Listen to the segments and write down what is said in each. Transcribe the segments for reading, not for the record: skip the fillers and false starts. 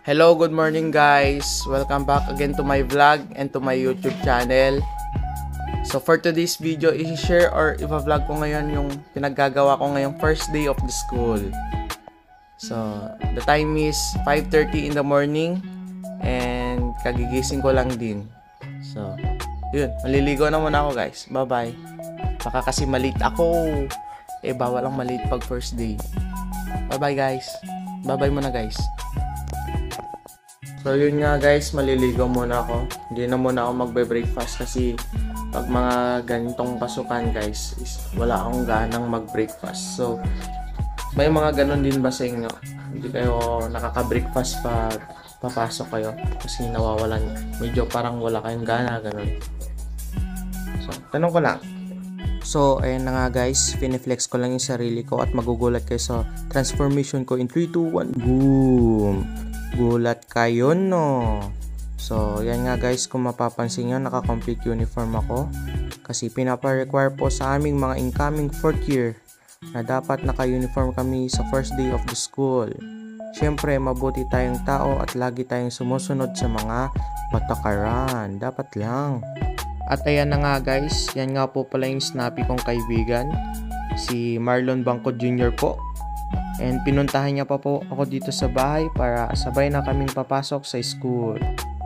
Hello, good morning guys! Welcome back again to my vlog and to my YouTube channel. So for today's video, i-share or i-vlog ko ngayon yung pinaggagawa ko ngayong first day of the school. So the time is 5:30 in the morning and kagigising ko lang din. So yun, maliligo na muna ako guys. Bye bye. Baka kasi malate ako. Bawal lang malate pag first day. Bye bye guys. Bye bye muna guys. So yun nga guys, maliligo muna ako. Hindi na muna ako magbe-breakfast kasi pag mga ganitong pasukan guys, wala akong ganang mag-breakfast. So may mga ganon din ba sa inyo? Hindi kayo nakaka-breakfast pag papasok kayo kasi nawawalan, medyo parang wala kayong gana, ganon. So tanong ko lang. So ayan na nga guys, piniflex ko lang yung sarili ko at magugulat kayo sa transformation ko in 3, 2, 1, boom! Gulat kayo no. So yan nga guys, kung mapapansin nyo, naka-complete uniform ako kasi pinapa-require po sa aming mga incoming 4th year na dapat naka-uniform kami sa first day of the school. Syempre mabuti tayong tao at lagi tayong sumusunod sa mga patakaran, dapat lang. At ayan na nga guys, yan nga po pala yung snappy kong kaibigan, si Marlon Bangko Jr. po. And pinuntahan niya pa po ako dito sa bahay para sabay na kaming papasok sa school.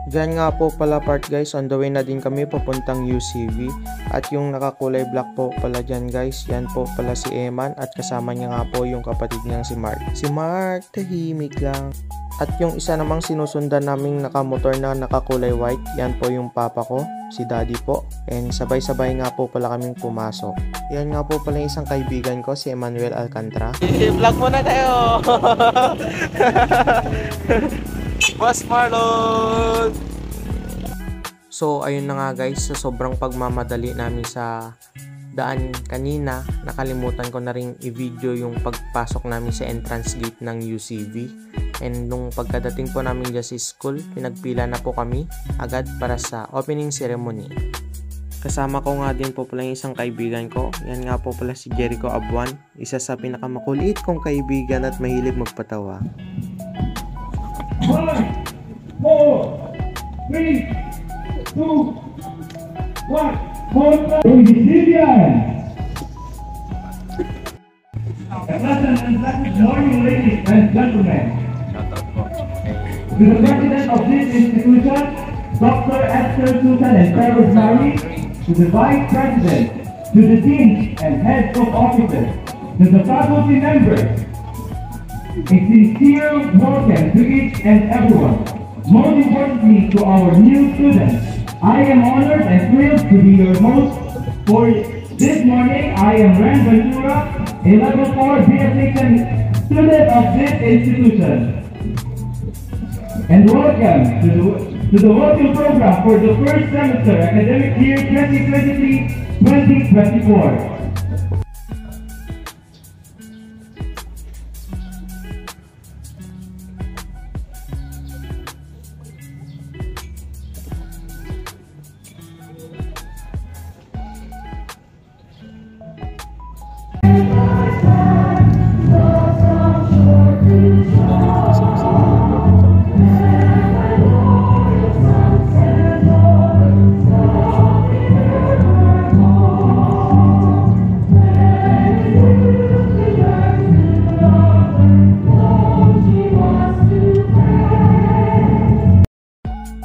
Diyan nga po pala part guys, on the way na din kami papuntang UCV. At yung nakakulay black po pala dyan guys, yan po pala si Eman at kasama niya nga po yung kapatid niyang si Mark. Si Mark, tahimik lang. At yung isa namang sinusundan naming nakamotor na nakakulay white, yan po yung papa ko, si daddy po. And sabay-sabay nga po pala kaming pumasok. Yan nga po pala yung isang kaibigan ko, si Emmanuel Alcantara. I-vlog mo na tayo! Boss Marlon! So ayun na nga guys, sa sobrang pagmamadali namin sa daan kanina, nakalimutan ko na rin i-video yung pagpasok namin sa entrance gate ng UCV. And nung pagkadating po namin dyan sa school, pinagpila na po kami agad para sa opening ceremony. Kasama ko nga din po pala yung isang kaibigan ko. Yan nga po pala si Jericho Abuan, isa sa pinakamakulit kong kaibigan at mahilig magpatawa. 5, 4, 3, 2, 1, Good morning, ladies and gentlemen. To the president of this institution, Dr. Esther Susan and Carlos Mari, to the vice president, to the deans and heads of offices, to the faculty members, a sincere welcome to each and everyone. Most importantly, to our new students, I am honored and thrilled to be your host for this morning. I am Ren Ventura, a level 4 BSA student of this institution. And welcome to the welcome program for the first semester academic year 2023-2024.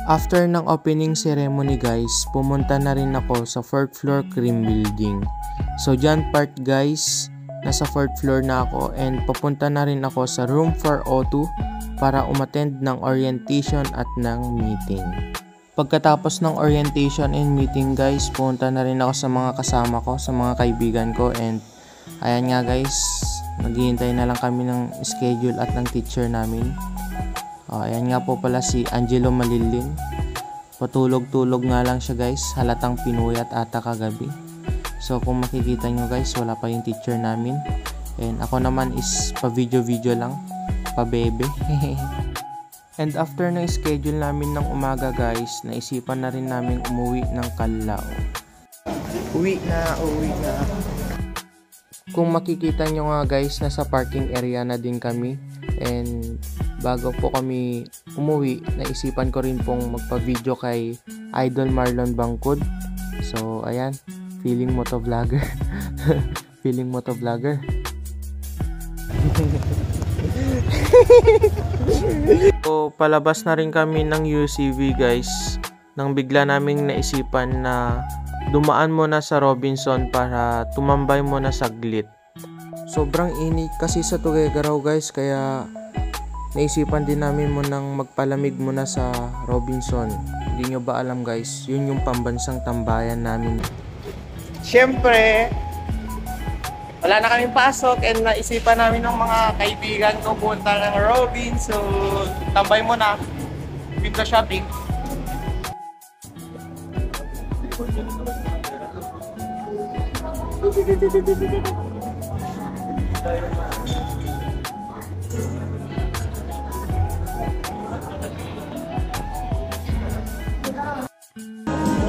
After ng opening ceremony guys, pumunta na rin ako sa 4th floor cream building. So dyan part guys, nasa 4th floor na ako and papunta na rin ako sa room 402 para umattend ng orientation at ng meeting. Pagkatapos ng orientation and meeting guys, pumunta na rin ako sa mga kasama ko, sa mga kaibigan ko, and ayan nga guys, naghihintay na lang kami ng schedule at ng teacher namin. Ayan nga po pala si Angelo Malilin. Patulog-tulog nga lang siya guys, halatang pinuyat ata kagabi. So kung makikita nyo guys, wala pa yung teacher namin. And ako naman is pa-video-video lang, pa-bebe. And after ng schedule namin ng umaga guys, naisipan na rin namin umuwi ng Calao. Uwi na. Kung makikita nyo nga guys, nasa parking area na din kami. And bago po kami umuwi, naisipan ko rin pong magpa-video kay Idol Marlon Bangkod. So, ayan, feeling motovlogger. Feeling motovlogger. So, palabas na rin kami ng UCV guys, nang bigla naming naisipan na dumaan muna sa Robinson para tumambay muna saglit. Sobrang init kasi sa Tuguegarao guys, kaya naisipan din namin munang magpalamig muna sa Robinson. Hindi nyo ba alam guys, yun yung pambansang tambayan namin. Siyempre, wala na kaming pasok and naisipan namin ng mga kaibigan ko punta ng Robinson. Tambay muna, window shopping.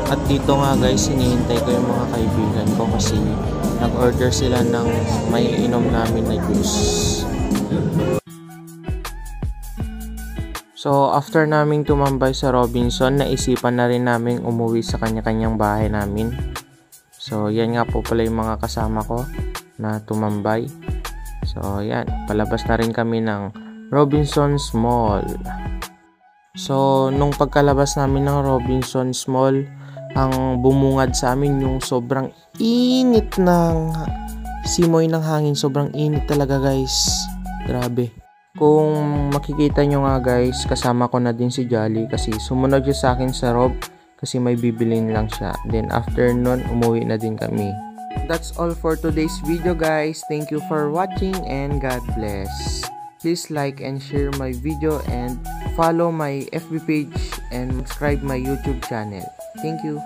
At dito nga guys, hinihintay ko yung mga kaibigan ko kasi nag-order sila ng may inom namin na juice. So after naming tumambay sa Robinson, naisipan na rin naming umuwi sa kanya-kanyang bahay namin. So yan nga po pala yung mga kasama ko na tumambay. So yan, palabas na rin kami ng Robinson's Mall. So nung pagkalabas namin ng Robinson's Mall, ang bumungad sa amin yung sobrang init ng simoy ng hangin. Sobrang init talaga guys, grabe. Kung makikita nyo nga guys, kasama ko na din si Jolly kasi sumunod siya sa akin sa Rob kasi may bibilin lang siya. Then after nun, umuwi na din kami. That's all for today's video guys. Thank you for watching and God bless. Please like and share my video and follow my FB page and subscribe my YouTube channel. Thank you.